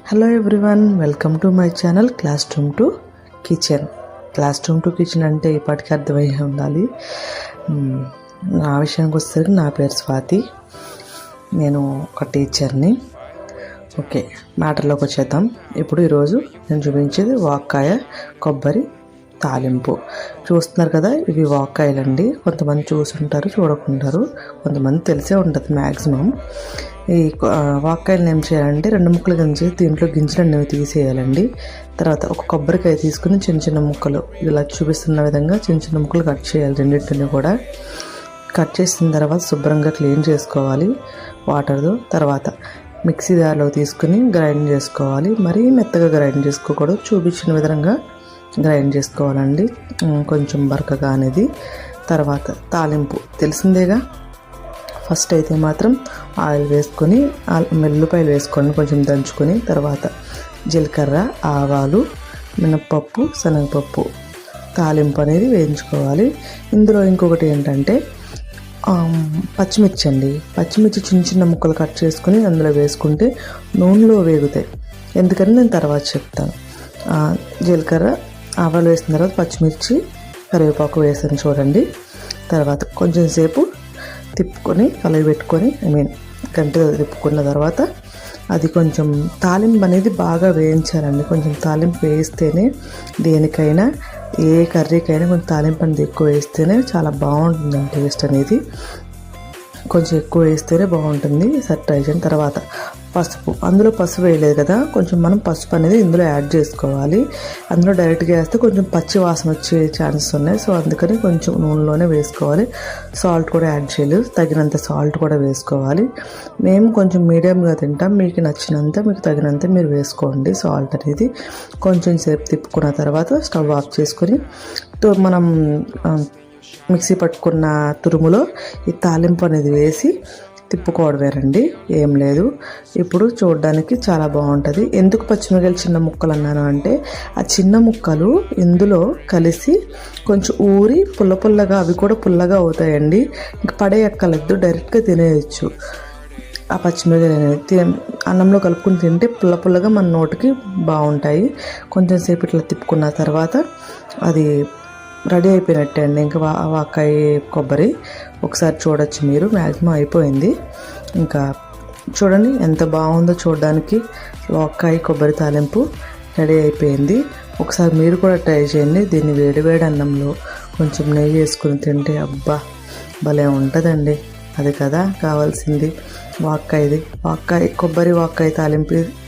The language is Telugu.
Hello everyone, welcome to my channel class room to kitchen. Class room to kitchen అంటే ఇప్పటికీ అర్థమయ్యే ఉండాలి. నా విషయానికి వస్తే నా పేరు స్వాతి, నేను ఒక టీచర్ని. ఓకే, మ్యాటర్లోకి వచ్చేద్దాం. ఇప్పుడు ఈరోజు నేను చూపించేది వాక్కాయ కొబ్బరి తాలింపు. చూస్తున్నారు కదా, ఇవి వాక్కాయలండి. కొంతమంది చూసుంటారు, చూడకుంటారు, కొంతమంది తెలిసే ఉంటుంది మ్యాక్సిమం. ఈ వాక్కాయలను ఏం చేయాలంటే 2 ముక్కలు గింజి దీంట్లో గింజలు అనేవి తీసేయాలండి. తర్వాత ఒక కొబ్బరికాయ తీసుకుని చిన్న చిన్న ముక్కలు ఇలా చూపిస్తున్న విధంగా చిన్న చిన్న ముక్కలు కట్ చేయాలి. రెండింటిని కూడా కట్ చేసిన తర్వాత శుభ్రంగా క్లీన్ చేసుకోవాలి వాటర్తో. తర్వాత మిక్సీ జార్లో తీసుకుని గ్రైండ్ చేసుకోవాలి. మరీ మెత్తగా గ్రైండ్ చేసుకోకూడదు, చూపించిన విధంగా గ్రైండ్ చేసుకోవాలండి, కొంచెం బరకగా అనేది. తర్వాత తాలింపు తెలిసిందేగా. ఫస్ట్ అయితే మాత్రం ఆయిల్ వేసుకొని వెల్లుల్లిపాయలు వేసుకొని కొంచెం దంచుకొని, తర్వాత జీలకర్ర, ఆవాలు, మినప్పప్పు, శనగపప్పు తాలింపు అనేది వేయించుకోవాలి. ఇందులో ఇంకొకటి ఏంటంటే పచ్చిమిర్చి అండి. పచ్చిమిర్చి చిన్న చిన్న ముక్కలు కట్ చేసుకొని అందులో వేసుకుంటే నూనెలో వేగుతాయి. ఎందుకని నేను తర్వాత చెప్తాను. జీలకర్ర, ఆవాలు వేసిన తర్వాత పచ్చిమిర్చి, కరివేపాకు వేసాను చూడండి. తర్వాత కొంచెం సేపు తిప్పుకొని కలయి పెట్టుకొని గంటగా తిప్పుకున్న తర్వాత అది కొంచెం తాలింపు అనేది బాగా వేయించాలండి. కొంచెం తాలింపు వేస్తేనే దేనికైనా, ఏ కర్రీకైనా కొంచెం తాలింపు అనేది ఎక్కువ వేస్తేనే చాలా బాగుంటుంది టేస్ట్ అనేది. కొంచెం ఎక్కువ వేస్తేనే బాగుంటుంది. సరే ట్రై చేయండి. తర్వాత పసుపు, అందులో పసుపు వేయలేదు కదా, కొంచెం మనం పసుపు అనేది ఇందులో యాడ్ చేసుకోవాలి. అందులో డైరెక్ట్గా వేస్తే కొంచెం పచ్చి వాసన వచ్చే ఛాన్సెస్ ఉన్నాయి. సో అందుకని కొంచెం నూనెలోనే వేసుకోవాలి. సాల్ట్ కూడా యాడ్ చేయలేదు, తగినంత సాల్ట్ కూడా వేసుకోవాలి. మేము కొంచెం మీడియంగా తింటాం, మీకు నచ్చినంత, మీకు తగినంత మీరు వేసుకోండి సాల్ట్ అనేది. కొంచెం సేపు తిప్పుకున్న తర్వాత స్టవ్ ఆఫ్ చేసుకొని మనం మిక్సీ పట్టుకున్న తురుములో ఈ తాలింపు అనేది వేసి తిప్పుకోవడమేనండి, ఏం లేదు. ఇప్పుడు చూడడానికి చాలా బాగుంటుంది. ఎందుకు పచ్చిమిరపకాయలు చిన్న ముక్కలు అన్నాను అంటే, ఆ చిన్న ముక్కలు ఇందులో కలిసి కొంచెం ఊరి పుల్ల పుల్లగా, అవి కూడా పుల్లగా అవుతాయండి. ఇంక పడేయక్కర్లేదు, డైరెక్ట్గా తినేయచ్చు. ఆ పచ్చిమిరపకాయలు అనేది అన్నంలో కలుపుకుని తింటే పుల్ల పుల్లగా మన నోటికి బాగుంటాయి. కొంచెం సేపు ఇట్లా తిప్పుకున్న తర్వాత అది రెడీ అయిపోయినట్టే అండి. ఇంకా వాక్కాయ కొబ్బరి ఒకసారి చూడొచ్చు మీరు, మ్యాక్సిమం అయిపోయింది. ఇంకా చూడండి ఎంత బాగుందో చూడడానికి. వాక్కాయ కొబ్బరి తాలింపు రెడీ అయిపోయింది. ఒకసారి మీరు కూడా ట్రై చేయండి. దీన్ని వేడివేడి అన్నంలో కొంచెం నెయ్యి వేసుకుని తింటే అబ్బా భలే ఉంటుందండి. అది కదా కావాల్సింది, వాక్కాయ కొబ్బరి వాక్కాయ తాలింపు.